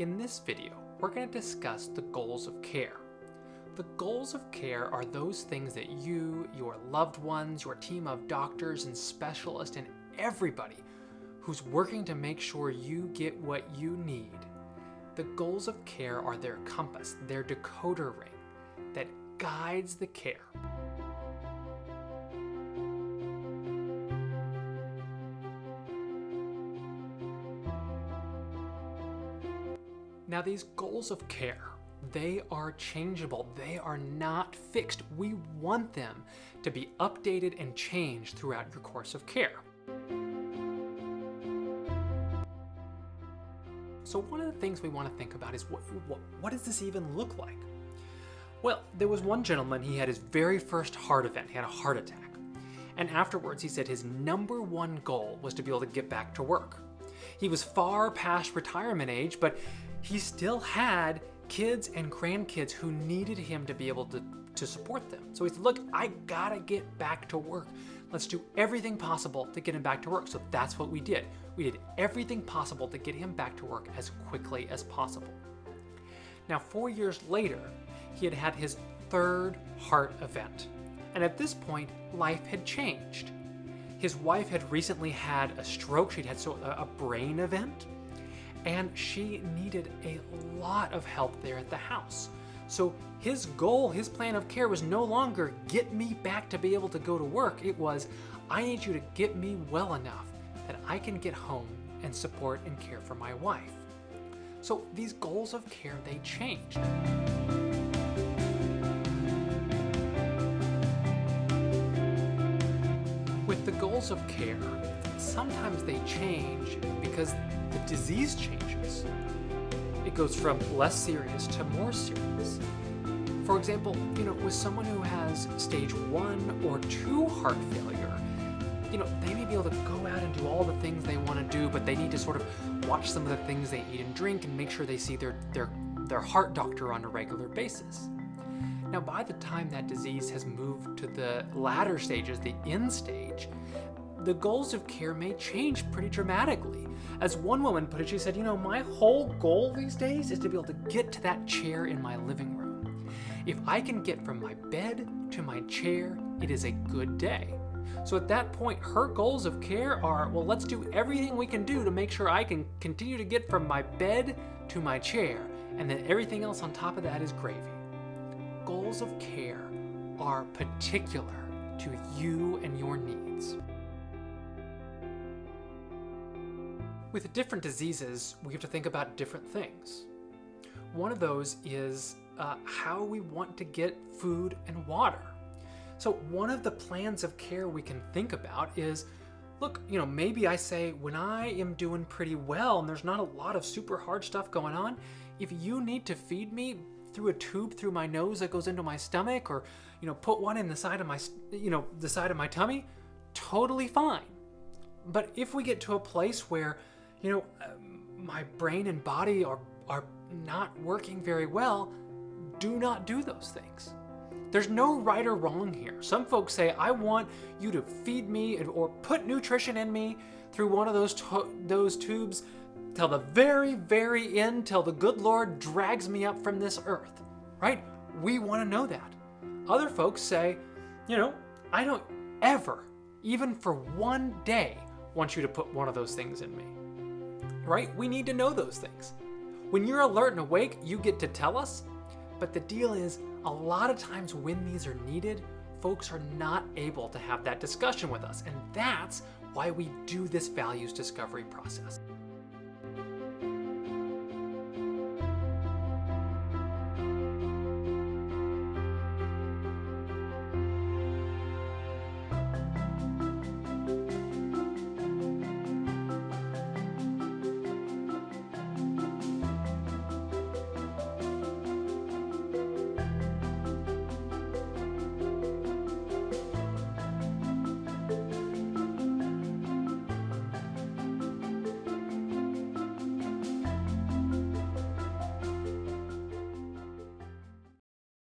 In this video, we're going to discuss the goals of care. The goals of care are those things that you, your loved ones, your team of doctors and specialists, and everybody who's working to make sure you get what you need. The goals of care are their compass, their decoder ring that guides the care. Now, these goals of care, they are changeable. They are not fixed. We want them to be updated and changed throughout your course of care. So one of the things we want to think about is what does this even look like? Well, there was one gentleman, he had his very first heart event. He had a heart attack. And afterwards, he said his number one goal was to be able to get back to work. He was far past retirement age, but he still had kids and grandkids who needed him to be able to support them. So he said, look, I gotta get back to work. Let's do everything possible to get him back to work. So that's what we did. We did everything possible to get him back to work as quickly as possible. Now, 4 years later, he had had his third heart event. And at this point, life had changed. His wife had recently had a stroke. She'd had a brain event, and she needed a lot of help there at the house. So his goal, his plan of care was no longer get me back to be able to go to work. It was, I need you to get me well enough that I can get home and support and care for my wife. So these goals of care, they changed. With the goals of care, sometimes they change because the disease changes. It goes from less serious to more serious. For example, with someone who has stage 1 or 2 heart failure, they may be able to go out and do all the things they want to do, but they need to sort of watch some of the things they eat and drink and make sure they see their heart doctor on a regular basis. Now, by the time that disease has moved to the latter stages, the end stage, the goals of care may change pretty dramatically. As one woman put it, she said, my whole goal these days is to be able to get to that chair in my living room. If I can get from my bed to my chair, it is a good day. So at that point, her goals of care are, well, let's do everything we can do to make sure I can continue to get from my bed to my chair, and then everything else on top of that is gravy. Goals of care are particular to you and your needs. With different diseases, we have to think about different things. One of those is how we want to get food and water. So one of the plans of care we can think about is, look, maybe I say when I am doing pretty well and there's not a lot of super hard stuff going on, if you need to feed me through a tube through my nose that goes into my stomach, or put one in the side of my tummy, totally fine. But if we get to a place where my brain and body are not working very well, do not do those things. There's no right or wrong here. Some folks say, I want you to feed me or put nutrition in me through one of those tubes till the very, very end, till the good Lord drags me up from this earth, right? We want to know that. Other folks say, I don't ever, even for one day, want you to put one of those things in me, right? We need to know those things. When you're alert and awake, you get to tell us, but the deal is, a lot of times when these are needed, folks are not able to have that discussion with us, and that's why we do this values discovery process.